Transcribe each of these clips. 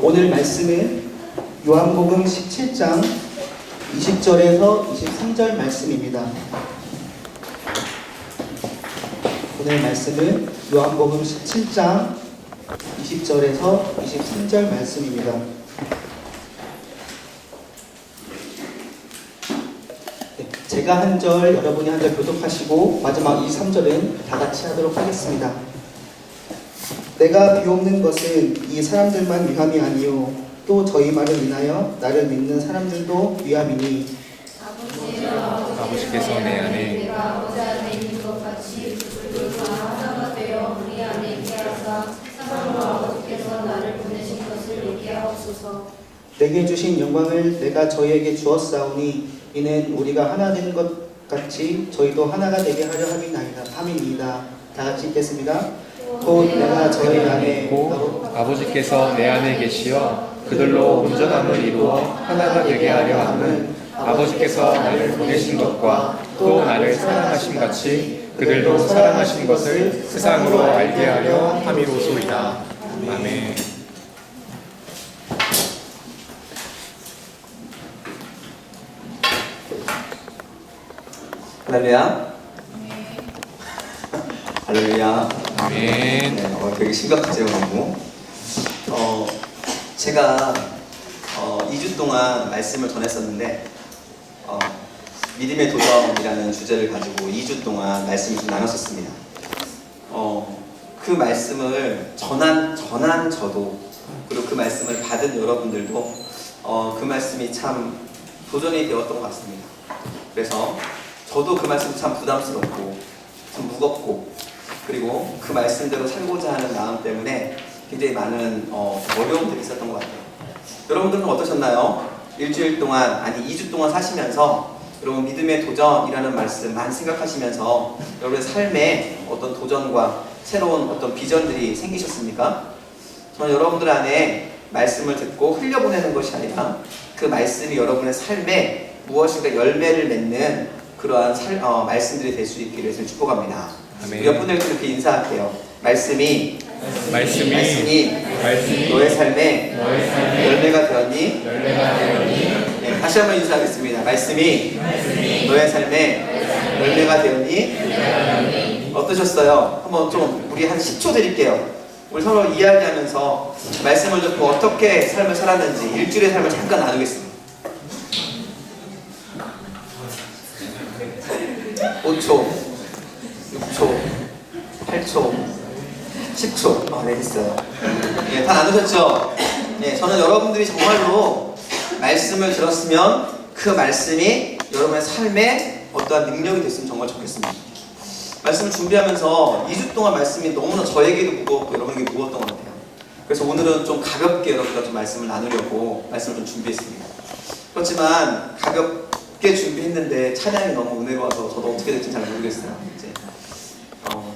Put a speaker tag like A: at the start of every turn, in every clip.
A: 오늘 말씀은 요한복음 17장 20절에서 23절 말씀입니다. 오늘 말씀은 요한복음 17장 20절에서 23절 말씀입니다. 제가 한 절, 여러분이 한 절 교독하시고 마지막 2, 3절은 다 같이 하도록 하겠습니다. 내가 비옵는 것은 이 사람들만 위함이 아니요 또 저희 말을 인하여 나를 믿는 사람들도 위함이니
B: 아버지께서 내 안에
C: 내가 아버지 안에 있는 것 같이 그들과 하나가 되어 우리 안에 있게 하사 사랑으로 아버지께서 나를 보내신 것을 믿게 하옵소서.
A: 내게 주신 영광을 내가 저희에게 주었사오니 이는 우리가 하나 된 것 같이 저희도 하나가 되게 하려 함이니이다. 다 같이 읽겠습니다. 곧 내가 저희 안에
B: 있고 아버지께서 내 안에 계시어 그들로 온전함을 이루어 하나가 되게 하려 함은 아버지께서 나를 보내신 것과 또 나를 사랑하심 같이 그들도 사랑하신 것을 세상으로 알게 하려 함이로소이다. 아멘.
D: 할렐루야. 할렐루야.
B: 아멘.
D: 네, 되게 심각하죠, 너무. 제가 2주 동안 말씀을 전했었는데 믿음의 도전이라는 주제를 가지고 2주 동안 말씀을 좀 나눴었습니다. 그 말씀을 전한 저도 그리고 그 말씀을 받은 여러분들도 그 말씀이 참 도전이 되었던 것 같습니다. 그래서 저도 그 말씀이 참 부담스럽고 좀 무겁고 그리고 그 말씀대로 살고자 하는 마음 때문에 굉장히 많은 어려움들이 있었던 것 같아요. 여러분들은 어떠셨나요? 일주일 동안, 아니 2주 동안 사시면서 여러분 믿음의 도전이라는 말씀 많이 생각하시면서 여러분의 삶에 어떤 도전과 새로운 어떤 비전들이 생기셨습니까? 저는 여러분들 안에 말씀을 듣고 흘려보내는 것이 아니라 그 말씀이 여러분의 삶에 무엇인가 열매를 맺는 그러한 말씀들이 될 수 있기를 위해서 축복합니다.
B: 아멘.
D: 몇 분들께 이렇게 인사할게요. 말씀이
B: 말씀이
D: 너의 삶에 열매가 되었니? 네, 다시 한번 인사하겠습니다. 말씀이 너의 삶에 열매가 되었니? 어떠셨어요? 한번 좀 우리 한 10초 드릴게요. 우리 서로 이야기하면서 말씀을 듣고 어떻게 삶을 살았는지 일주일의 삶을 잠깐 나누겠습니다. 5초, 6초, 8초, 10초. 네, 됐어요. 네, 다 나누셨죠? 네, 저는 여러분들이 정말로 말씀을 들었으면 그 말씀이 여러분의 삶에 어떠한 능력이 됐으면 정말 좋겠습니다. 말씀을 준비하면서 2주 동안 말씀이 너무나 저에게도 무거웠고 여러분에게 무거웠던 것 같아요. 그래서 오늘은 좀 가볍게 여러분과 좀 말씀을 나누려고 말씀을 좀 준비했습니다. 그렇지만 가볍게 준비했는데 찬양이 너무 은혜로워서 저도 어떻게 될지 잘 모르겠어요. 이제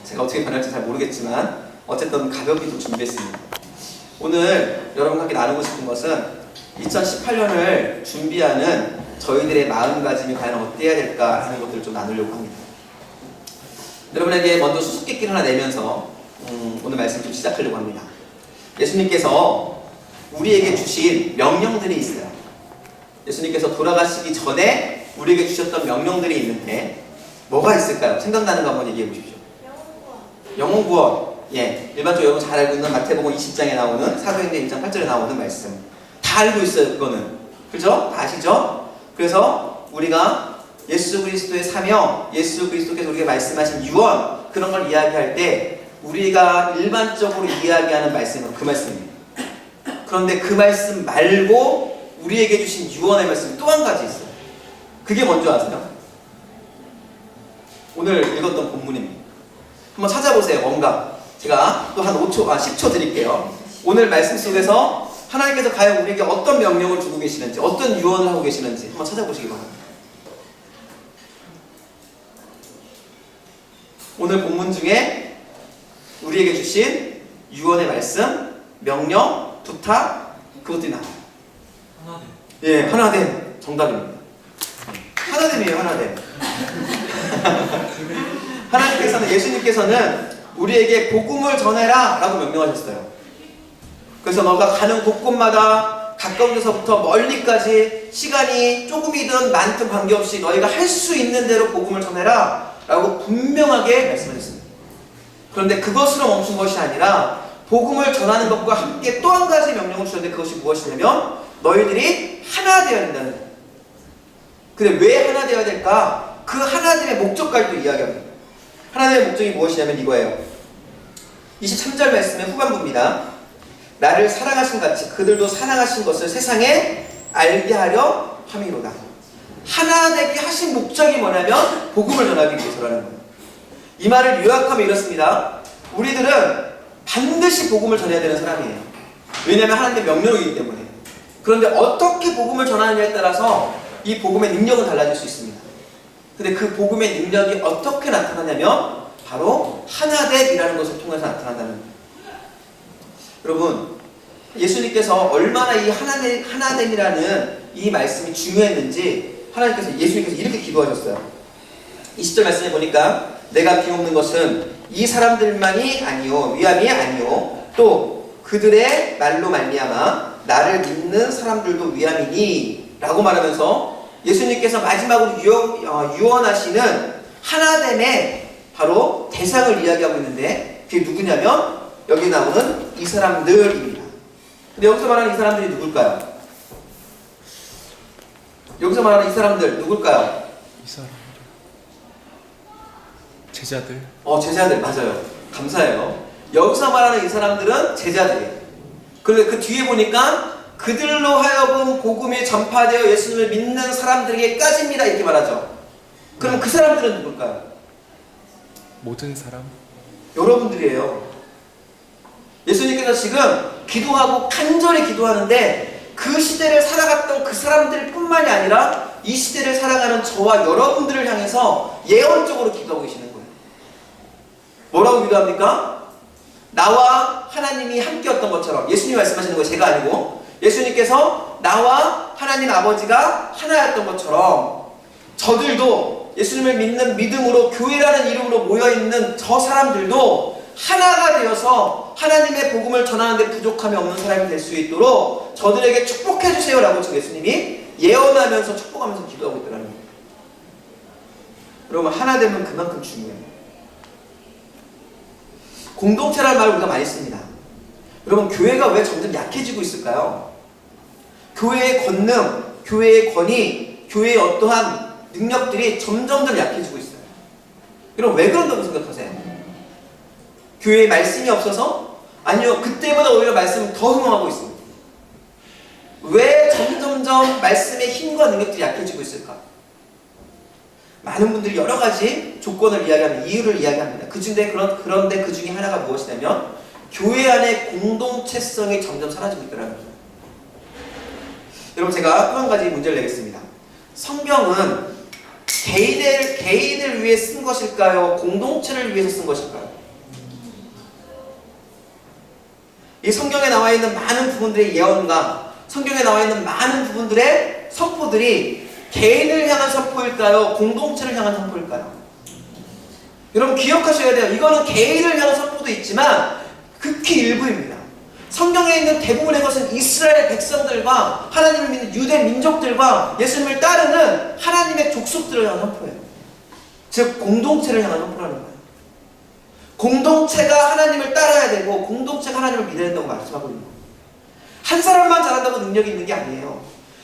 D: 제가 어떻게 변할지 잘 모르겠지만 어쨌든 가볍게 좀 준비했습니다. 오늘 여러분과 함께 나누고 싶은 것은 2018년을 준비하는 저희들의 마음가짐이 과연 어때야 될까 하는 것들을 좀 나누려고 합니다. 여러분에게 먼저 수수께끼를 하나 내면서 오늘 말씀 좀 시작하려고 합니다. 예수님께서 우리에게 주신 명령들이 있어요. 예수님께서 돌아가시기 전에 우리에게 주셨던 명령들이 있는데 뭐가 있을까요? 생각나는 거 한번 얘기해 보십시오. 영혼 구원. 예, 일반적으로 여러분 잘 알고 있는 마태복음 20장에 나오는 사도행전 1장 8절에 나오는 말씀. 다 알고 있어요, 그거는. 그죠? 다 아시죠? 그래서 우리가 예수 그리스도의 사명, 예수 그리스도께서 우리에게 말씀하신 유언, 그런 걸 이야기할 때 우리가 일반적으로 이야기하는 말씀은 그 말씀입니다. 그런데 그 말씀 말고 우리에게 주신 유언의 말씀이 또 한 가지 있어요. 그게 뭔지 아세요? 오늘 읽었던 본문입니다. 한번 찾아보세요. 뭔가 제가 또 한 10초 드릴게요. 오늘 말씀 속에서 하나님께서 과연 우리에게 어떤 명령을 주고 계시는지, 어떤 유언을 하고 계시는지 한번 찾아보시기 바랍니다. 오늘 본문 중에 우리에게 주신 유언의 말씀, 명령, 부탁, 그것들이 나와요. 하나됨. 예, 하나됨. 정답입니다. 하나됨이에요, 하나됨. 하나님께서는, 예수님께서는 우리에게 복음을 전해라 라고 명령하셨어요. 그래서 너가 가는 곳곳마다 가까운 데서부터 멀리까지 시간이 조금이든 많든 관계없이 너희가 할 수 있는 대로 복음을 전해라 라고 분명하게 말씀하셨습니다. 그런데 그것으로 멈춘 것이 아니라 복음을 전하는 것과 함께 또 한 가지 명령을 주셨는데 그것이 무엇이냐면 너희들이 하나 되어야 된다는 거예요. 근데 왜 하나 되어야 될까? 그 하나됨의 목적까지도 이야기합니다. 하나됨의 목적이 무엇이냐면 이거예요. 23절 말씀의 후반부입니다. 나를 사랑하신 같이 그들도 사랑하신 것을 세상에 알게 하려 함이로다. 하나 되게 하신 목적이 뭐냐면 복음을 전하기 위해서라는 거예요. 이 말을 요약하면 이렇습니다. 우리들은 반드시 복음을 전해야 되는 사람이에요. 왜냐하면 하나님의 명령이기 때문에. 그런데 어떻게 복음을 전하느냐에 따라서 이 복음의 능력은 달라질 수 있습니다. 근데 그 복음의 능력이 어떻게 나타나냐면 바로 하나됨이라는 것을 통해서 나타난다는 거예요. 여러분, 예수님께서 얼마나 이 하나됨이라는 이 말씀이 중요했는지 예수님께서 이렇게 기도하셨어요. 20절 말씀에 보니까 내가 비옵는 것은 이 사람들만이 아니요 위함이 아니요 또 그들의 말로 말미암아 나를 믿는 사람들도 위함이니 라고 말하면서 예수님께서 마지막으로 유언하시는 하나됨의 바로 대상을 이야기하고 있는데 그게 누구냐면 여기 나오는 이 사람들입니다. 근데 여기서 말하는 이 사람들이 누굴까요? 여기서 말하는 이 사람들 누굴까요?
B: 이 사람들 제자들.
D: 제자들 맞아요. 감사해요. 여기서 말하는 이 사람들은 제자들이에요. 그런데 그 뒤에 보니까 그들로 하여금 복음이 전파되어 예수님을 믿는 사람들에게까지입니다 이렇게 말하죠. 그럼 그 사람들은 누굴까요?
B: 모든 사람.
D: 여러분들이에요. 예수님께서 지금 기도하고 간절히 기도하는데 그 시대를 살아갔던 그 사람들 뿐만이 아니라 이 시대를 살아가는 저와 여러분들을 향해서 예언적으로 기도하고 계시는 거예요. 뭐라고 기도합니까? 나와 하나님이 함께였던 것처럼 예수님이 말씀하시는 거예요. 제가 아니고 예수님께서 나와 하나님 아버지가 하나였던 것처럼 저들도 예수님을 믿는 믿음으로 교회라는 이름으로 모여있는 저 사람들도 하나가 되어서 하나님의 복음을 전하는데 부족함이 없는 사람이 될 수 있도록 저들에게 축복해 주세요 라고 지금 예수님이 예언하면서 축복하면서 기도하고 있더라는 거예요. 여러분 하나 되면 그만큼 중요해요. 공동체라는 말을 우리가 많이 씁니다. 여러분 교회가 왜 점점 약해지고 있을까요? 교회의 권능, 교회의 권위, 교회의 어떠한 능력들이 점점 약해지고 있어요. 여러분 왜 그런다고 생각하세요? 교회에 말씀이 없어서? 아니요, 그때보다 오히려 말씀은 더 흥황하고 있습니다. 왜 점점점 말씀의 힘과 능력들이 약해지고 있을까? 많은 분들이 여러 가지 조건을 이야기합니다. 이유를 이야기합니다. 그런데 그 중에 하나가 무엇이냐면 교회 안의 공동체성이 점점 사라지고 있더라는 거죠. 여러분 제가 또 한 가지 문제를 내겠습니다. 성경은 개인을 위해 쓴 것일까요? 공동체를 위해서 쓴 것일까요? 이 성경에 나와 있는 많은 부분들의 예언과 성경에 나와 있는 많은 부분들의 선포들이 개인을 향한 선포일까요? 공동체를 향한 선포일까요? 여러분 기억하셔야 돼요. 이거는 개인을 향한 선포도 있지만 극히 일부입니다. 성경에 있는 대부분의 것은 이스라엘 백성들과 하나님을 믿는 유대 민족들과 예수님을 따르는 하나님의 족속들을 향한 선포예요. 즉 공동체를 향한 선포라는 거예요. 공동체가 하나님을 따라야 되고 공동체가 하나님을 믿어야 된다고 말씀하고 있는 거예요. 한 사람만 잘한다고 능력이 있는 게 아니에요.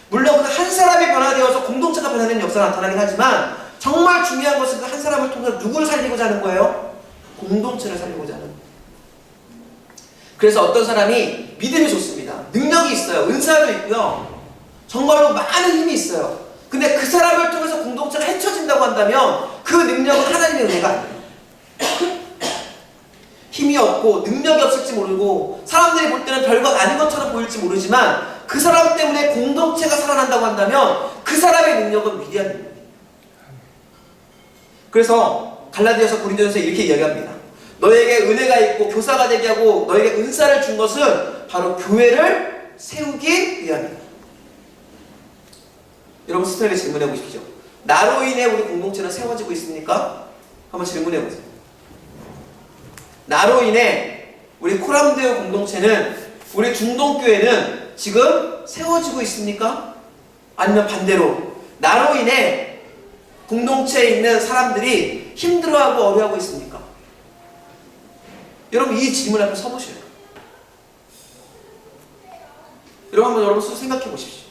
D: 물론 그 한 사람이 변화되어서 공동체가 변화되는 역사가 나타나긴 하지만 정말 중요한 것은 그 한 사람을 통해서 누구를 살리고자 하는 거예요? 공동체를 살리고자 하는 거예요. 그래서 어떤 사람이 믿음이 좋습니다. 능력이 있어요. 은사도 있고요. 정말로 많은 힘이 있어요. 근데 그 사람을 통해서 공동체가 헤쳐진다고 한다면 그 능력은 하나님의 은혜가 아니에요. 힘이 없고 능력이 없을지 모르고 사람들이 볼 때는 별것 아닌 것처럼 보일지 모르지만 그 사람 때문에 공동체가 살아난다고 한다면 그 사람의 능력은 위대한 능력이에요. 그래서 갈라디아서 고린도전서 이렇게 이야기합니다. 너에게 은혜가 있고 교사가 되게 하고 너에게 은사를 준 것은 바로 교회를 세우기 위함이다. 여러분 스스로에게 질문해 보십시오. 나로 인해 우리 공동체는 세워지고 있습니까? 한번 질문해 보세요. 나로 인해 우리 코람데오 공동체는 우리 중동교회는 지금 세워지고 있습니까? 아니면 반대로 나로 인해 공동체에 있는 사람들이 힘들어하고 어려워하고 있습니까? 여러분 이 질문 앞에 서보셔요. 여러분 한번 여러분 스스로 생각해 보십시오.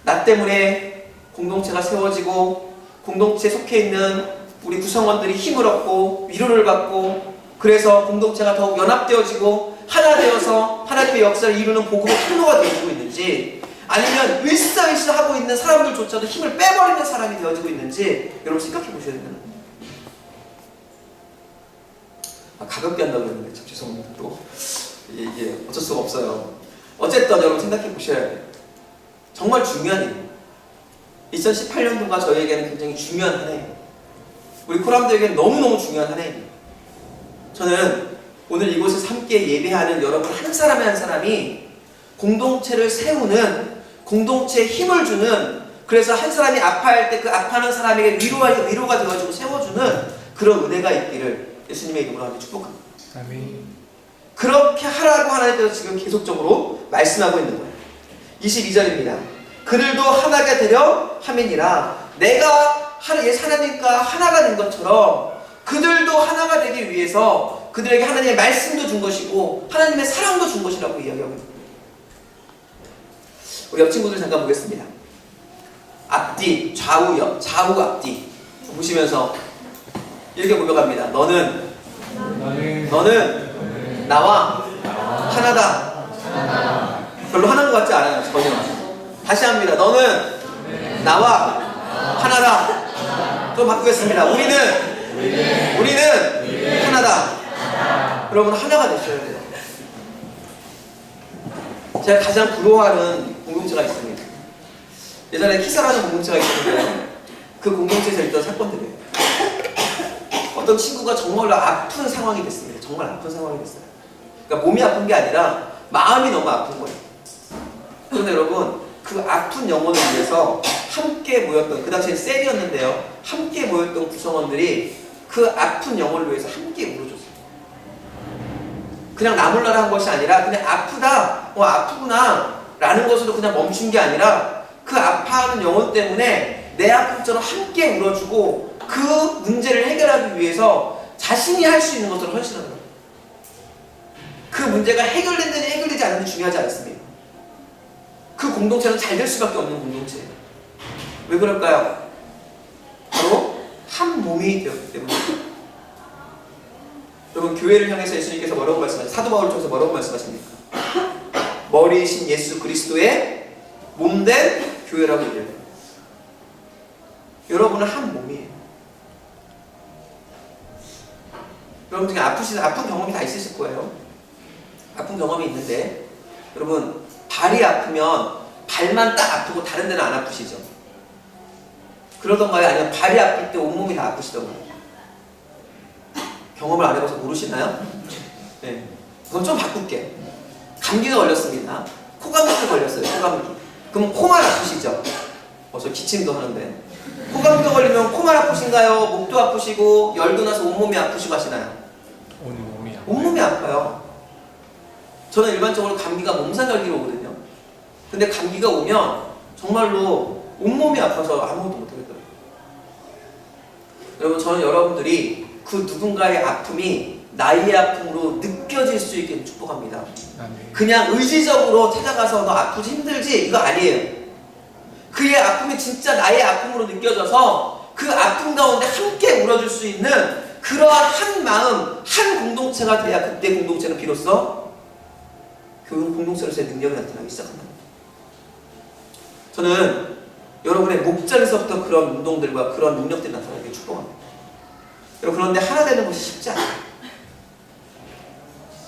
D: 나 때문에 공동체가 세워지고 공동체에 속해 있는 우리 구성원들이 힘을 얻고 위로를 받고 그래서 공동체가 더욱 연합되어지고 하나 되어서 하나님의 역사를 이루는 복음의 통로가 되어지고 있는지 아니면 일사일사 하고 있는 사람들조차도 힘을 빼버리는 사람이 되어지고 있는지 여러분 생각해 보셔야 됩니다. 가볍게 한다고 했는데 참 죄송합니다. 또 이게 어쩔 수가 없어요. 어쨌든 여러분 생각해 보셔야 돼요. 정말 중요한 일이에요. 2018년도가 저희에게는 굉장히 중요한 한 해예요. 우리 코람들에게는 너무너무 중요한 한 해입니다. 저는 오늘 이곳에서 함께 예배하는 여러분 한 사람의 한 사람이 공동체를 세우는 공동체에 힘을 주는 그래서 한 사람이 아파할 때 그 아파하는 사람에게 위로가 되어주고 세워주는 그런 은혜가 있기를 예수님의 이름으로 하나님 축복합니다.
B: 아멘.
D: 그렇게 하라고 하나님께서 지금 계속적으로 말씀하고 있는 거예요. 22절입니다. 그들도 하나가 되려 함이니라. 내가 하나님과 하나가 된 것처럼 그들도 하나가 되기 위해서 그들에게 하나님의 말씀도 준 것이고 하나님의 사랑도 준 것이라고 이야기하고 있습니다. 우리 옆 친구들 잠깐 보겠습니다. 앞뒤, 좌우 옆, 좌우 앞뒤 보시면서 이렇게 고백합니다. 너는 나와 하나다. 별로 하나인 것 같지 않아요. 전혀. 다시 합니다. 너는 나와 하나다. 좀 바꾸겠습니다. 우리는 하나다. 여러분 하나가 되셔야 돼요. 제가 가장 부러워하는 공동체가 있습니다. 예전에 키사라는 공동체가 있었는데 그 공동체에서 있던 사건들이에요. 어떤 친구가 정말로 아픈 상황이 됐습니다. 정말 아픈 상황이 됐어요. 그러니까 몸이 아픈 게 아니라 마음이 너무 아픈 거예요. 그런데 여러분 그 아픈 영혼을 위해서 함께 모였던 그 당시엔 셀이었는데요. 함께 모였던 구성원들이 그 아픈 영혼을 위해서 함께 울어줬어요. 그냥 나몰라라 한 것이 아니라 그냥 아프다, 아프구나 라는 것으로 그냥 멈춘 게 아니라 그 아파하는 영혼 때문에 내 아픔처럼 함께 울어주고 그 문제를 해결하기 위해서 자신이 할 수 있는 것으로 헌신하는 거예요. 그 문제가 해결됐는지 해결되지 않는지 중요하지 않습니다. 그 공동체는 잘 될 수밖에 없는 공동체예요. 왜 그럴까요? 바로 한 몸이 되었기 때문에. 여러분 교회를 향해서 예수님께서 뭐라고 말씀하십니까? 사도 바울을 통해서 뭐라고 말씀하십니까? 머리이신 예수 그리스도의 몸된 교회라고 얘기해요. 여러분은 한 몸이에요. 여러분 중에 아픈 경험이 다 있으실 거예요. 아픈 경험이 있는데 여러분 발이 아프면 발만 딱 아프고 다른 데는 안 아프시죠? 그러던가요? 아니면 발이 아플 때 온몸이 다 아프시던가요? 경험을 안 해봐서 모르시나요? 네. 그건 좀 바꿀게. 감기가 걸렸습니다. 코감기가 걸렸어요. 코감기. 그럼 코만 아프시죠? 저 기침도 하는데. 코감기가 걸리면 코만 아프신가요? 목도 아프시고 열도 나서 온몸이 아프시고 하시나요? 온몸이 아파요. 저는 일반적으로 감기가 몸살감기로 오거든요. 근데 감기가 오면 정말로 온몸이 아파서 아무것도 못하겠더라고요. 여러분 저는 여러분들이 그 누군가의 아픔이 나의 아픔으로 느껴질 수 있게 축복합니다. 그냥 의지적으로 찾아가서 너 아프지 힘들지 이거 아니에요. 그의 아픔이 진짜 나의 아픔으로 느껴져서 그 아픔 가운데 함께 울어줄 수 있는 그러한 한 마음, 한 공동체가 돼야 그때 공동체는 비로소 그 공동체로서의 능력이 나타나기 시작합니다. 저는 여러분의 목장에서부터 그런 운동들과 그런 능력들이 나타나게 축복합니다. 여러분 그런데 하나 되는 것이 쉽지 않아요.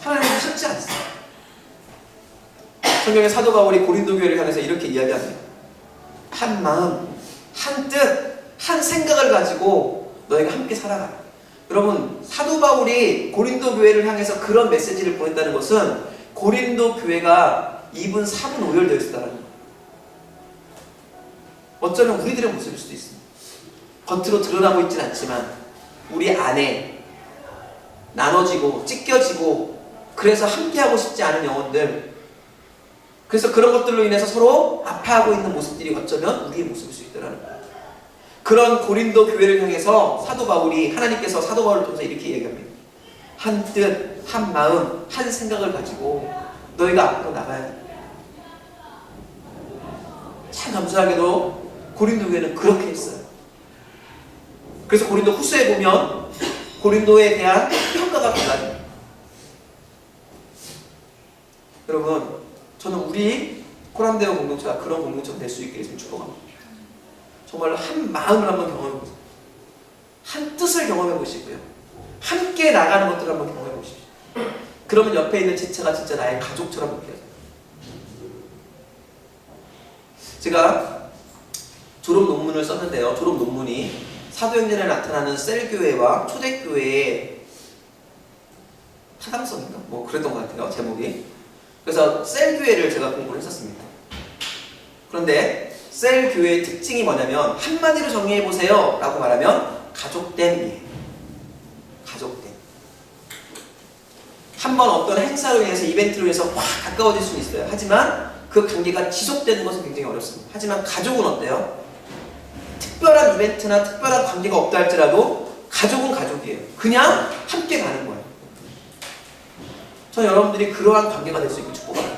D: 하나 되는 것이 쉽지 않습니다. 성경의 사도 바울이 고린도 교회를 향해서 이렇게 이야기합니다. 한 마음, 한 뜻, 한 생각을 가지고 너희가 함께 살아가라. 여러분 사도 바울이 고린도 교회를 향해서 그런 메시지를 보냈다는 것은 고린도 교회가 2분 4분 오열되어 있었다는 거예요. 어쩌면 우리들의 모습일 수도 있습니다. 겉으로 드러나고 있진 않지만 우리 안에 나눠지고 찢겨지고 그래서 함께하고 싶지 않은 영혼들 그래서 그런 것들로 인해서 서로 아파하고 있는 모습들이 어쩌면 우리의 모습일 수 있다는 거예요. 그런 고린도 교회를 향해서 사도 바울이, 하나님께서 사도 바울을 통해서 이렇게 얘기합니다. 한 뜻, 한 마음, 한 생각을 가지고 너희가 앞으로 나가야 돼. 참 감사하게도 고린도 교회는 그렇게 했어요. 그래서 고린도 후서에 보면 고린도에 대한 평가가 달라져요. 여러분, 저는 우리 코람데오 공동체가 그런 공동체가 될 수 있게 해서 축복합니다. 정말로 한 마음을 한번 경험해 보세요. 한 뜻을 경험해 보시고요. 함께 나가는 것들을 한번 경험해 보십시오. 그러면 옆에 있는 지체가 진짜 나의 가족처럼 느껴져요. 제가 졸업 논문을 썼는데요. 졸업 논문이 사도행전에 나타나는 셀교회와 초대교회의 타당성인가? 뭐 그랬던 것 같아요. 제목이. 그래서 셀교회를 제가 공부를 했었습니다. 그런데 셀교회의 특징이 뭐냐면 한마디로 정리해보세요 라고 말하면 가족됨이에요. 가족됨. 한번 어떤 행사로 인해서 이벤트로 인해서 확 가까워질 수는 있어요. 하지만 그 관계가 지속되는 것은 굉장히 어렵습니다. 하지만 가족은 어때요? 특별한 이벤트나 특별한 관계가 없다 할지라도 가족은 가족이에요. 그냥 함께 가는 거예요. 저는 여러분들이 그러한 관계가 될 수 있고 축복합니다.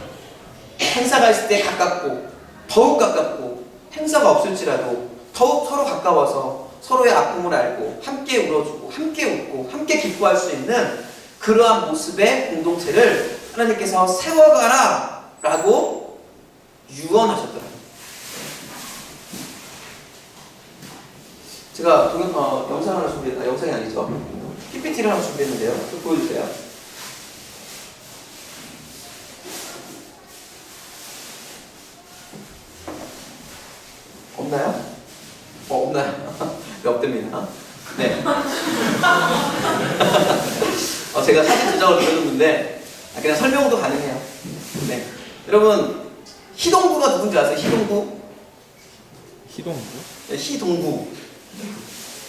D: 행사가 있을 때 가깝고 더욱 가깝고 행사가 없을지라도 더욱 서로 가까워서 서로의 아픔을 알고 함께 울어주고 함께 웃고 함께 기뻐할 수 있는 그러한 모습의 공동체를 하나님께서 세워가라 라고 유언하셨더라고요. 제가 영상 하나 준비했다. 영상이 아니죠. PPT를 하나 준비했는데요. 좀 보여주세요. 없나요? 없나요? 네, 없답니다. 네. 제가 사진 저장을 보여줬는데 그냥 설명도 가능해요. 네. 여러분 희동구가 누군지 아세요? 희동구?
B: 희동구?
D: 네, 희동구.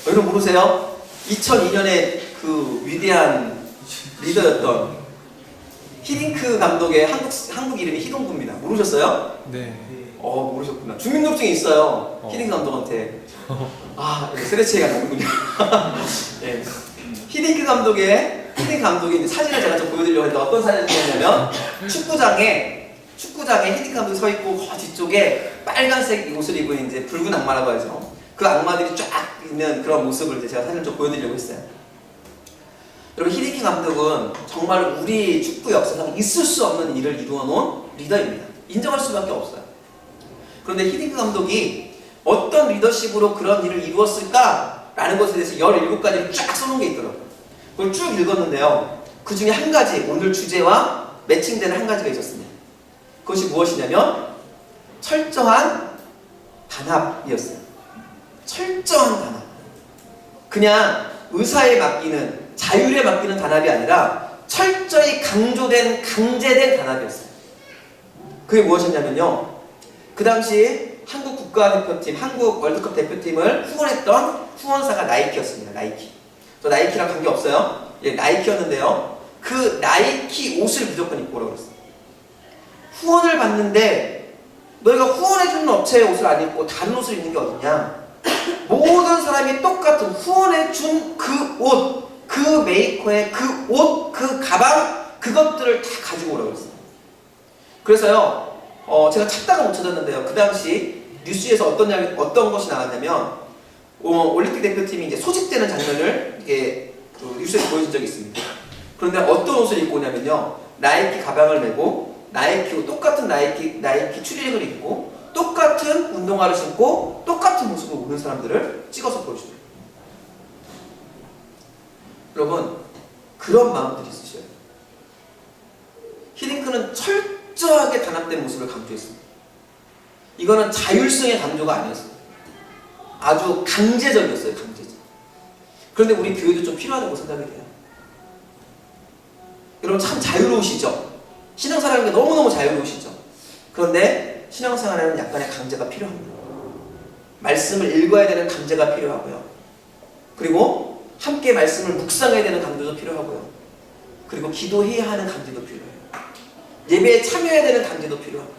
D: 여러분 모르세요? 2002년에 그 위대한 리더였던 히딩크 감독의 한국 이름이 희동구입니다. 모르셨어요?
B: 네.
D: 모르셨구나. 주민등록증이 있어요. 히딩크 감독한테. 세대 차이가 나는군요. 네. 히딩크 감독의 이제 사진을 제가 좀 보여드리려고 했는데 어떤 사진이냐면 축구장에 히딩크 감독이 서 있고 그 뒤쪽에 빨간색 옷을 입고 이제 붉은 악마라고 하죠. 그 악마들이 쫙 있는 그런 모습을 이제 제가 사진을 좀 보여드리려고 했어요. 여러분 히딩크 감독은 정말 우리 축구 역사상 있을 수 없는 일을 이루어 놓은 리더입니다. 인정할 수밖에 없어요. 그런데 히딩크 감독이 어떤 리더십으로 그런 일을 이루었을까라는 것에 대해서 17가지를 쫙 써놓은 게 있더라고요. 그걸 쭉 읽었는데요. 그 중에 한 가지, 오늘 주제와 매칭되는 한 가지가 있었습니다. 그것이 무엇이냐면 철저한 단합이었어요. 철저한 단합. 그냥 의사에 맡기는, 자율에 맡기는 단합이 아니라 철저히 강제된 단합이었어요. 그게 무엇이냐면요. 그 당시 한국 국가대표팀, 한국 월드컵 대표팀을 후원했던 후원사가 나이키였습니다. 나이키. 저 나이키랑 관계없어요. 예, 나이키였는데요. 그 나이키 옷을 무조건 입고 오라고 그랬어요. 후원을 받는데 너희가 후원해주는 업체의 옷을 안 입고 다른 옷을 입는 게 어디냐. 모든 사람이 똑같은 후원해준 그 옷, 그 메이커의 그 옷, 그 가방, 그것들을 다 가지고 오라고 그랬어요. 그래서요. 제가 찾다가 못 찾았는데요. 그 당시 뉴스에서 어떤 것이 나왔냐면 올림픽 대표팀이 이제 소집되는 장면을 이게 그 뉴스에서 보여준 적이 있습니다. 그런데 어떤 옷을 입고 오냐면요. 나이키 가방을 메고 나이키 옷, 똑같은 나이키 추리닝을 입고 똑같은 운동화를 신고 똑같은 모습으로 오는 사람들을 찍어서 보여주더라고요. 여러분 그런 마음들이 있으셔요. 히딩크는 철저하게 단합된 모습을 강조했습니다. 이거는 자율성의 강조가 아니었어요. 아주 강제적이었어요. 강제적. 그런데 우리 교회도 좀 필요하다고 생각이 돼요. 여러분 참 자유로우시죠? 신앙생활하는 게 너무너무 자유로우시죠? 그런데 신앙생활에는 약간의 강제가 필요합니다. 말씀을 읽어야 되는 강제가 필요하고요. 그리고 함께 말씀을 묵상해야 되는 강제도 필요하고요. 그리고 기도해야 하는 강제도 필요해요. 예배에 참여해야 되는 강제도 필요하고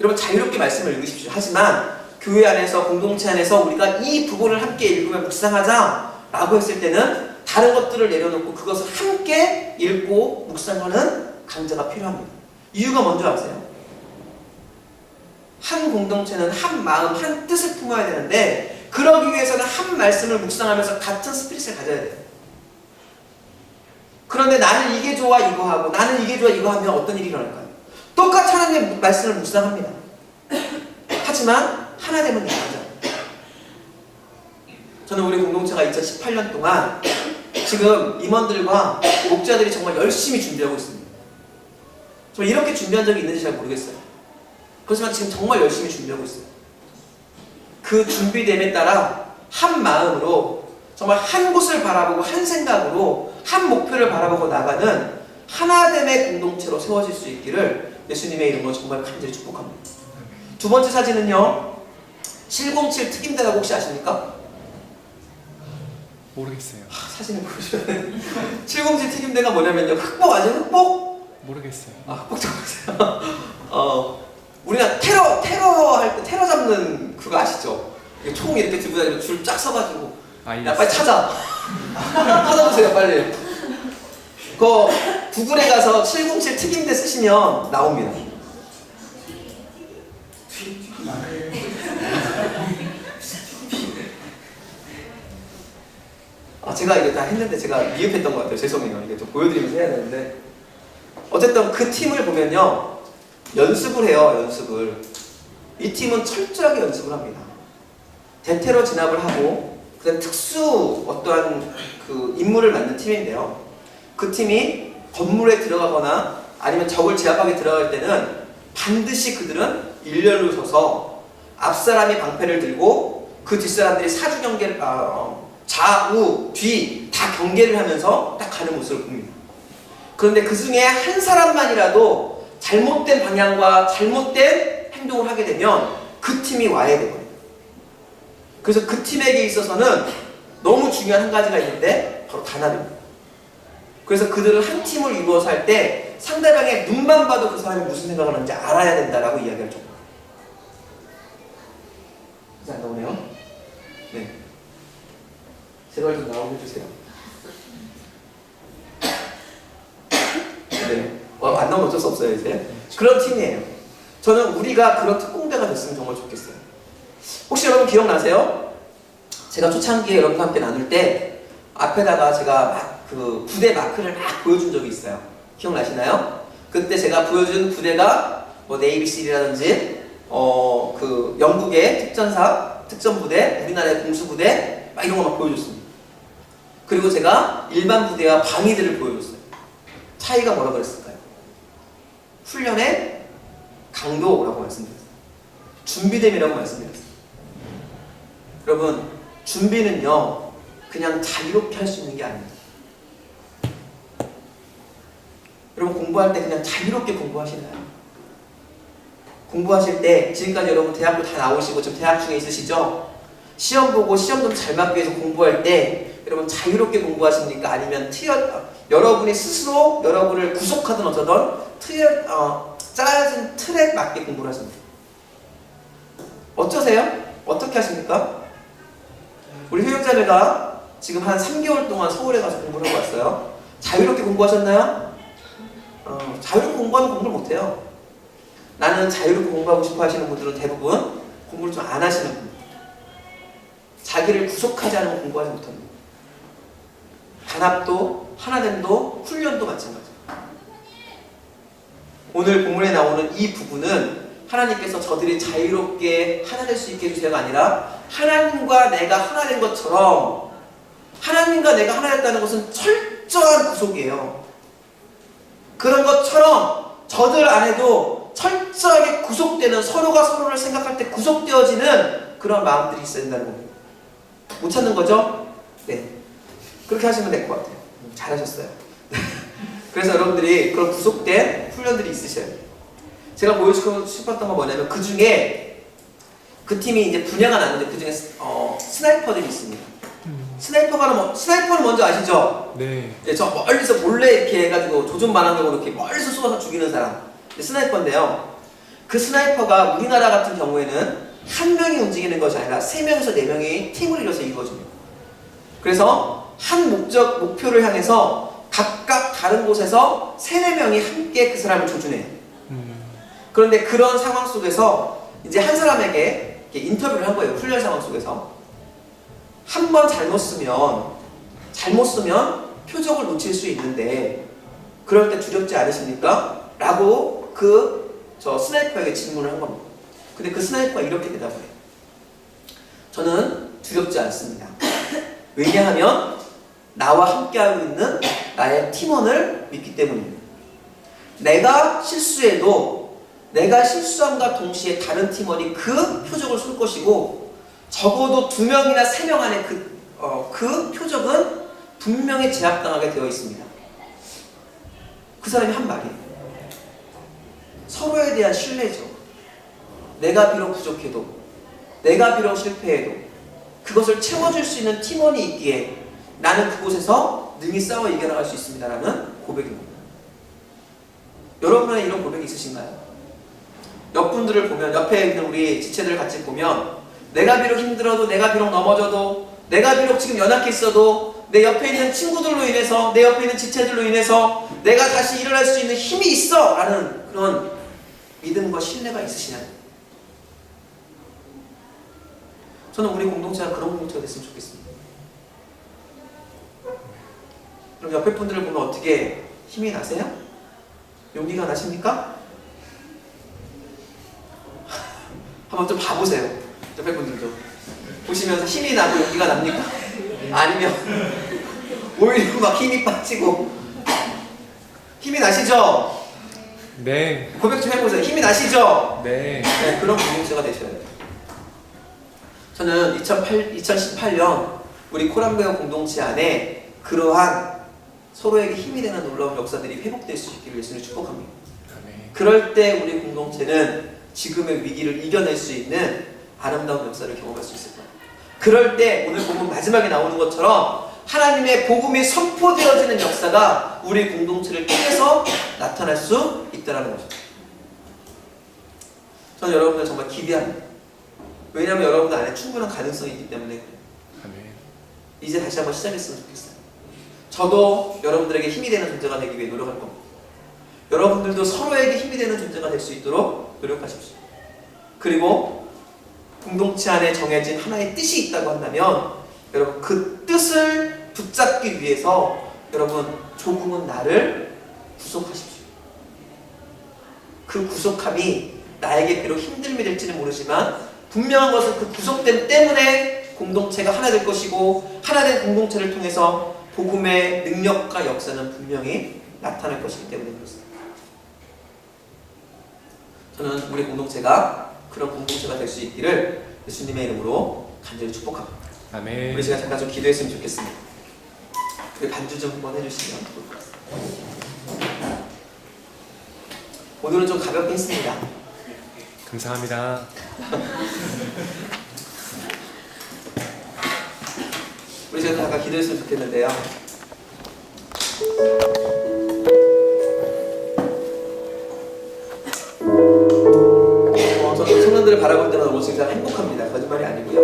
D: 여러분 자유롭게 말씀을 읽으십시오. 하지만 교회 안에서 공동체 안에서 우리가 이 부분을 함께 읽으며 묵상하자라고 했을 때는 다른 것들을 내려놓고 그것을 함께 읽고 묵상하는 강자가 필요합니다. 이유가 뭔지 아세요? 한 공동체는 한 마음, 한 뜻을 품어야 되는데 그러기 위해서는 한 말씀을 묵상하면서 같은 스피릿을 가져야 돼요. 그런데 나는 이게 좋아 이거 하고 나는 이게 좋아 이거 하면 어떤 일이 일어날까요? 똑같이 하나님의 말씀을 묵상합니다. 하지만 하나 되면 나가죠. 저는 우리 공동체가 2018년 동안 지금 임원들과 목자들이 정말 열심히 준비하고 있습니다. 저 이렇게 준비한 적이 있는지 잘 모르겠어요. 그렇지만 지금 정말 열심히 준비하고 있어요. 그 준비됨에 따라 한 마음으로 정말 한 곳을 바라보고 한 생각으로 한 목표를 바라보고 나가는 하나됨의 공동체로 세워질 수 있기를 예수님의 이름으로 정말 간절히 축복합니다. 두 번째 사진은요, 707 특임대라고 혹시 아십니까?
B: 모르겠어요.
D: 사진을 보여줘야 돼. 707 특임대가 뭐냐면요, 흑복 아세요? 흑복?
B: 모르겠어요.
D: 흑복 좀 보세요. 우리가 테러 할 때 테러 잡는 그거 아시죠? 총 이렇게 들고 다니면 줄 쫙 서가지고 야 빨리 찾아. 찾아보세요 빨리. 그 구글에 가서 707 특임대 쓰시면 나옵니다. 제가 이거 다 했는데 제가 미흡했던 것 같아요. 죄송해요. 이게 좀 보여드리면서 해야 되는데 어쨌든 그 팀을 보면요 연습을 해요. 연습을. 이 팀은 철저하게 연습을 합니다. 대테러 진압을 하고 그다음 특수 어떠한 그 임무를 맡는 팀인데요. 그 팀이 건물에 들어가거나 아니면 적을 제압하게 들어갈 때는 반드시 그들은 일렬로 서서 앞사람이 방패를 들고 그 뒷사람들이 사주 경계를 좌우 뒤 다 경계를 하면서 딱 가는 모습을 봅니다. 그런데 그 중에 한 사람만이라도 잘못된 방향과 잘못된 행동을 하게 되면 그 팀이 와해되거든요. 그래서 그 팀에게 있어서는 너무 중요한 한 가지가 있는데 바로 단합입니다. 그래서 그들은 한 팀을 이루어서 할 때 상대방의 눈만 봐도 그 사람이 무슨 생각을 하는지 알아야 된다라고 이야기할 정도입니다. 이제 안 나오네요? 네. 제발 좀 나오게 해주세요. 네. 안 나오면 어쩔 수 없어요, 이제. 그런 팀이에요. 저는 우리가 그런 특공대가 됐으면 정말 좋겠어요. 혹시 여러분 기억나세요? 제가 초창기에 여러분과 함께 나눌 때 앞에다가 제가 막 그 부대 마크를 막 보여준 적이 있어요. 기억나시나요? 그때 제가 보여준 부대가 뭐 네이비실이라든지 그 영국의 특전사, 특전부대, 우리나라의 공수부대 막 이런 거 막 보여줬습니다. 그리고 제가 일반 부대와 방위들을 보여줬어요. 차이가 뭐라고 그랬을까요? 훈련의 강도라고 말씀드렸어요. 준비됨이라고 말씀드렸어요. 여러분, 준비는요 그냥 자유롭게 할 수 있는 게 아닙니다. 여러분 공부할 때 그냥 자유롭게 공부하시나요? 공부하실 때 지금까지 여러분 대학교 다 나오시고 지금 대학 중에 있으시죠? 시험 보고 시험 좀 잘 맞기 위해서 공부할 때 여러분 자유롭게 공부하십니까? 아니면 여러분이 스스로 여러분을 구속하든 어쩌든 짜여진 틀에 맞게 공부를 하십니까? 어쩌세요? 어떻게 하십니까? 우리 효용자매가 지금 한 3개월 동안 서울에 가서 공부를 하고 왔어요. 자유롭게 공부하셨나요? 자유롭게 공부하면 공부를 못해요. 나는 자유롭게 공부하고 싶어 하시는 분들은 대부분 공부를 좀 안 하시는 분입니다. 자기를 구속하지 않으면 공부하지 못합니다. 단합도, 하나됨도, 훈련도 마찬가지입니다. 오늘 본문에 나오는 이 부분은 하나님께서 저들이 자유롭게 하나 될 수 있게 해주세요가 아니라 하나님과 내가 하나 된 것처럼 하나님과 내가 하나 됐다는 것은 철저한 구속이에요. 그런 것처럼 저들 안에도 철저하게 구속되는 서로가 서로를 생각할 때 구속되어지는 그런 마음들이 있어야 된다는 겁니다. 못 찾는 거죠? 네. 그렇게 하시면 될 것 같아요. 잘하셨어요. 그래서 여러분들이 그런 구속된 훈련들이 있으셔야 돼요. 제가 보여주고 싶었던 건 뭐냐면 그 중에 그 팀이 이제 분야가 나는데 그 중에 스나이퍼들이 있습니다. 스나이퍼는 먼저 아시죠?
B: 네.
D: 네, 저 멀리서 몰래 이렇게 해가지고 조준 반환경으로 이렇게 멀리서 쏘아서 죽이는 사람. 스나이퍼인데요. 그 스나이퍼가 우리나라 같은 경우에는 한 명이 움직이는 것이 아니라 3명에서 4명이 팀을 이뤄서 이루어집니다. 그래서 한 목표를 향해서 각각 다른 곳에서 3-4명이 함께 그 사람을 조준해요. 그런데 그런 상황 속에서 이제 한 사람에게 인터뷰를 한 거예요. 훈련 상황 속에서. 한 번 잘못 쓰면 표적을 놓칠 수 있는데 그럴 때 두렵지 않으십니까? 라고 저 스나이퍼에게 질문을 한 겁니다. 근데 그 스나이퍼가 이렇게 대답을 해요. 저는 두렵지 않습니다. 왜냐하면 나와 함께하고 있는 나의 팀원을 믿기 때문입니다. 내가 실수해도 내가 실수함과 동시에 다른 팀원이 그 표적을 쏠 것이고 적어도 2명이나 3명 안에 그 표적은 분명히 제압당하게 되어 있습니다. 그 사람이 한 말이에요. 서로에 대한 신뢰죠. 내가 비록 부족해도, 내가 비록 실패해도 그것을 채워줄 수 있는 팀원이 있기에 나는 그곳에서 능히 싸워 이겨나갈 수 있습니다라는 고백입니다. 여러분의 이런 고백이 있으신가요? 옆분들을 보면, 옆에 있는 우리 지체들을 같이 보면 내가 비록 힘들어도, 내가 비록 넘어져도, 내가 비록 지금 연약해 있어도 내 옆에 있는 친구들로 인해서, 내 옆에 있는 지체들로 인해서 내가 다시 일어날 수 있는 힘이 있어! 라는 그런 믿음과 신뢰가 있으시냐요? 저는 우리 공동체가 그런 공동체가 됐으면 좋겠습니다. 그럼 옆에 분들을 보면 어떻게 힘이 나세요? 용기가 나십니까? 한번 좀 봐보세요. 옆에 분들도 보시면서 힘이 나고 용기가 납니까? 아니면 오히려 막 힘이 빠지고. 힘이 나시죠?
B: 네.
D: 고백 좀 해보세요. 힘이 나시죠?
B: 네.
D: 네, 그런 공동체가 되셔야 돼요. 저는 2018년 우리 코란베어 공동체 안에 그러한 서로에게 힘이 되는 놀라운 역사들이 회복될 수 있기를 예수님을 축복합니다. 그럴 때 우리 공동체는 지금의 위기를 이겨낼 수 있는 아름다운 역사를 경험할 수 있을 거예요. 그럴 때 오늘 본문 마지막에 나오는 것처럼 하나님의 복음이 선포되어지는 역사가 우리 공동체를 통해서 나타날 수 있다는 것입니다. 저는 여러분들 정말 기대합니다. 왜냐하면 여러분들 안에 충분한 가능성이 있기 때문에 이제 다시 한번 시작했으면 좋겠어요. 저도 여러분들에게 힘이 되는 존재가 되기 위해 노력할 겁니다. 여러분들도 서로에게 힘이 되는 존재가 될 수 있도록 노력하십시오. 그리고 공동체 안에 정해진 하나의 뜻이 있다고 한다면 여러분 그 뜻을 붙잡기 위해서 여러분 조금은 나를 구속하십시오. 그 구속함이 나에게 비록 힘듦이 될지는 모르지만 분명한 것은 그 구속됨 때문에 공동체가 하나 될 것이고 하나 된 공동체를 통해서 복음의 능력과 역사는 분명히 나타날 것이기 때문에 그렇습니다. 저는 우리 공동체가 그런 공동체가 될 수 있기를 예수님의 이름으로 간절히 축복합니다.
B: 아멘.
D: 우리 시간 잠깐 좀 기도했으면 좋겠습니다. 우리 반주 좀 한번 해주시면 좋을 것 같습니다. 오늘은 좀 가볍게 했습니다.
B: 감사합니다.
D: 우리 시간 잠깐 기도했으면 좋겠는데요. 저는 청년들을 바라볼 때마다 너무 진짜 행복합니다. 거짓말이 아니고요.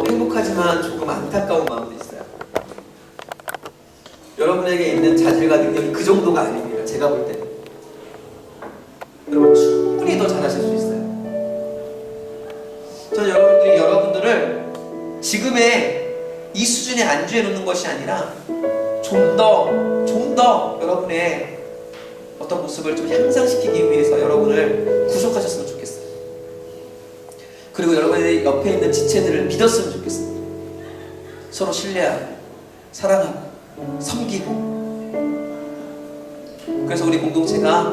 D: 행복하지만 조금 안타까운 마음도 있어요. 여러분에게 있는 자질과 능력이 그 정도가 아닙니다. 제가 볼 때는. 여러분 충분히 더 잘하실 수 있어요. 저는 여러분들을 지금의 이 수준에 안주해 놓는 것이 아니라 좀 더 여러분의 어떤 모습을 좀 향상시키기 위해서 여러분을 구속하셨으면 좋겠어요. 그리고 여러분의 옆에 있는 지체들을 믿었으면 좋겠습니다. 서로 신뢰하고 사랑하고 섬기고. 그래서 우리 공동체가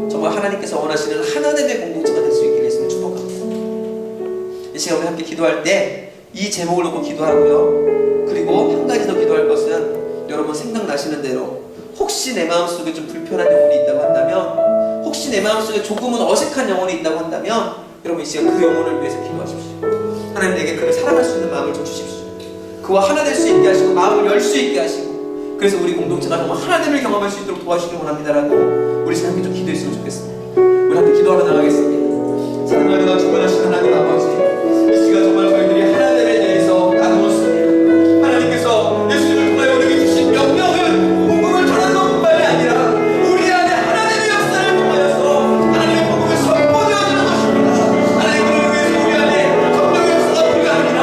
D: 정말 하나님께서 원하시는 하나님의 공동체가 될 수 있기를 예수님 축복합니다. 이 시간 우리 함께 기도할 때 이 제목을 놓고 기도하고요. 그리고 한 가지 더 기도할 것은 여러분 생각나시는 대로 혹시 내 마음속에 좀 불편한 영혼이 있다고 한다면, 혹시 내 마음속에 조금은 어색한 영혼이 있다고 한다면 여러분 이 시간 그 영혼을 위해서 기도하십시오. 하나님 내게 그를 사랑할 수 있는 마음을 좀 주십시오. 그와 하나 될 수 있게 하시고 마음을 열 수 있게 하시고, 그래서 우리 공동체가 정말 하나됨을 경험할 수 있도록 도와주시길 원합니다라고 우리 함께 좀 기도했으면 좋겠습니다. 우리 함께 기도하면서 나가겠습니다. 사랑하는 주관하신 하나님 아버지, 이 시간 정말 저희들이 하나님에 대해서 나누었습니다. 하나님께서 예수님을 통하여 우리에게 주신 명령은 복음을 전하는 것뿐만이 아니라 우리 안에 하나님의 역사를 통하여서 하나님의 복음을 선포되어지는 것입니다. 하나님, 그러기 위해서 우리 안에 성령의 역사가 필요가 아니라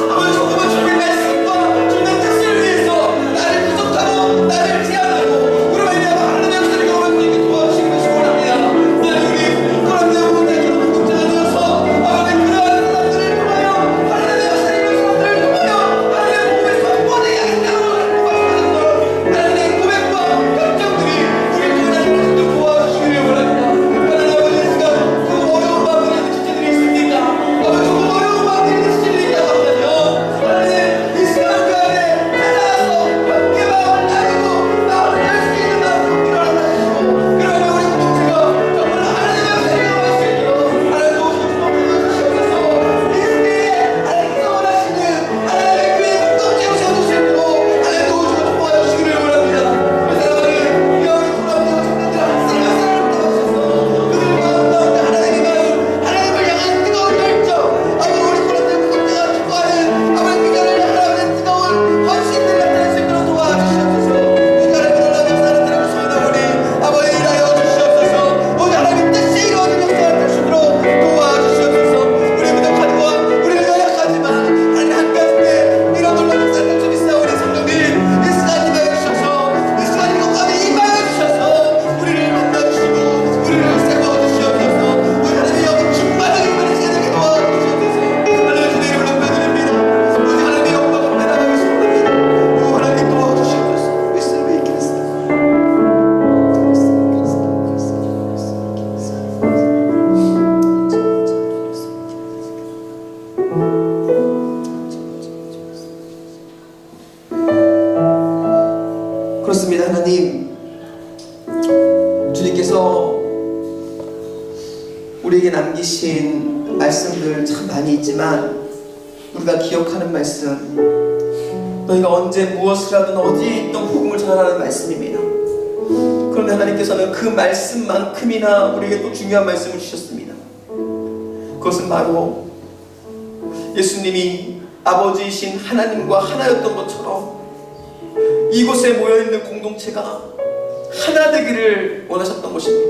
D: 아버지 조금은 주님의 말씀과 주님의 뜻을 위해서 나를 구속하고 나를 제한하고 그로 인하여 하나님의 역사를 경험할 수 있게 도와주시기 위해서 원합니다. 하나님, 우리 그런데 오늘처럼 구속자가 되어서 아버지 그러한 사람들을 통하여 하나님의 역사를 이룬 사람들을 통하여 하나님의 복음을 선포되게 하겠다고 말씀하셨던 하나님의 고백과 결정들이 우리 통하는 것을 도와주시기를 원합니다. 하나님 아버지, 이 시간 그 어려운 마음들이 있는 지체들이 있습니까? 아버지, 조금 어려운 마음들이 있는 지체들이 있다고 한다면 하나님, 이 시간 그 안에 찾아와서 함께 마음을 나누고 마음을 열 수 있는 마음을 필요하다 하시고 그러면 우리 공동체가 정말 하나님의 역사를 경험할 수 있도록 하나님 도우시고 주옵소서. 이 시대에 하나님께서 원하시는 하나님의 교회 공동체로 세워주시고 하나님 도우시고 도와주시기를 원합니다. 그 사람들이 여기 돌아오는 청년들 항상 역사를 도와주셔서 그들 마음 가운데 하나님의 마음, 하나님을 향한 뜨거운 열정, 아버지 우리 그런데 공동체가 기뻐하는 아버지 그녀를 향하는 뜨거운 헌신들을 나타낼 수 있도록 도와주시옵소서. 우리나라의 그러한 역사를 드리고 소원하오니 아버지 일하여 주시옵소서. 오늘 하나님 뜻이 이루어진 역사를 될 수 있도록 도와주시옵소서. 우리 부족한 것, 우리는 연약하지만 하나님 한가운데 이런 놀라운 역사를 펼쳐 있사오니 성령님, 이 시간 임하여 주셔서 이 시간 이곳까지 임하여 주셔서 우리를 만나주시고 우리를 세워주시옵소서. 우리 하나님의 영이 충만하게 임하는 시간 되게 도와주시옵소서. 하나님 주의 이름을 높여드립니다. 오직 하나님의 영광을 나가고 있습니다. 오 하나님 도와주시옵소서. 예수님의 이름으로 그렇습니다. 하나님, 주님께서 우리에게 남기신 말씀들 참 많이 있지만 우리가 기억하는 말씀, 너희가 언제 무엇을 하든 어디에 있든 복음을 전하라는 말씀입니다. 그런데 하나님께서는 그 말씀만큼이나 우리에게 또 중요한 말씀을 주셨습니다. 그것은 바로 예수님이 아버지이신 하나님과 하나였던 것처럼 이곳에 모여있는 공동체가 하나 되기를 원하셨던 것입니다.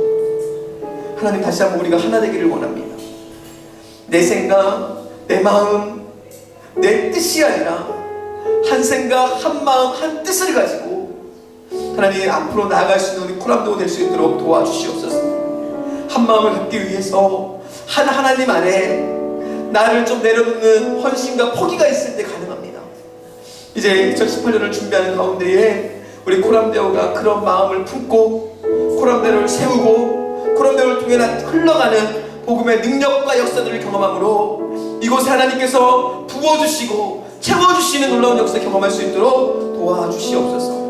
D: 하나님, 다시 한번 우리가 하나 되기를 원합니다. 내 생각, 내 마음, 내 뜻이 아니라 한 생각, 한 마음, 한 뜻을 가지고 하나님 앞으로 나아갈 수 있는 우리 쿠람도 될 수 있도록 도와주시옵소서. 한 마음을 갖기 위해서 한 하나님 안에 나를 좀 내려놓는 헌신과 포기가 있을 때 가능합니다. 이제 2018년을 준비하는 가운데에 우리 코람데오가 그런 마음을 품고 코람데오를 세우고 코람데오를 통해 흘러가는 복음의 능력과 역사들을 경험함으로 이곳에 하나님께서 부어주시고 채워주시는 놀라운 역사 경험할 수 있도록 도와주시옵소서.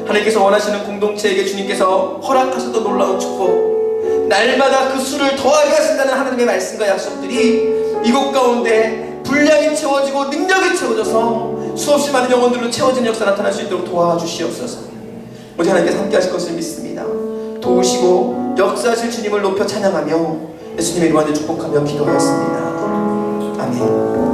D: 하나님께서 원하시는 공동체에게 주님께서 허락하셨던 놀라운 축복, 날마다 그 수를 더하게 하신다는 하나님의 말씀과 약속들이 이곳 가운데 분량이 채워지고 능력이 채워져서 수없이 많은 영혼들로 채워진 역사 나타날 수 있도록 도와주시옵소서. 오직 하나님께서 함께 하실 것을 믿습니다. 도우시고 역사하실 주님을 높여 찬양하며 예수님의 이름으로 축복하며 기도하였습니다. 아멘.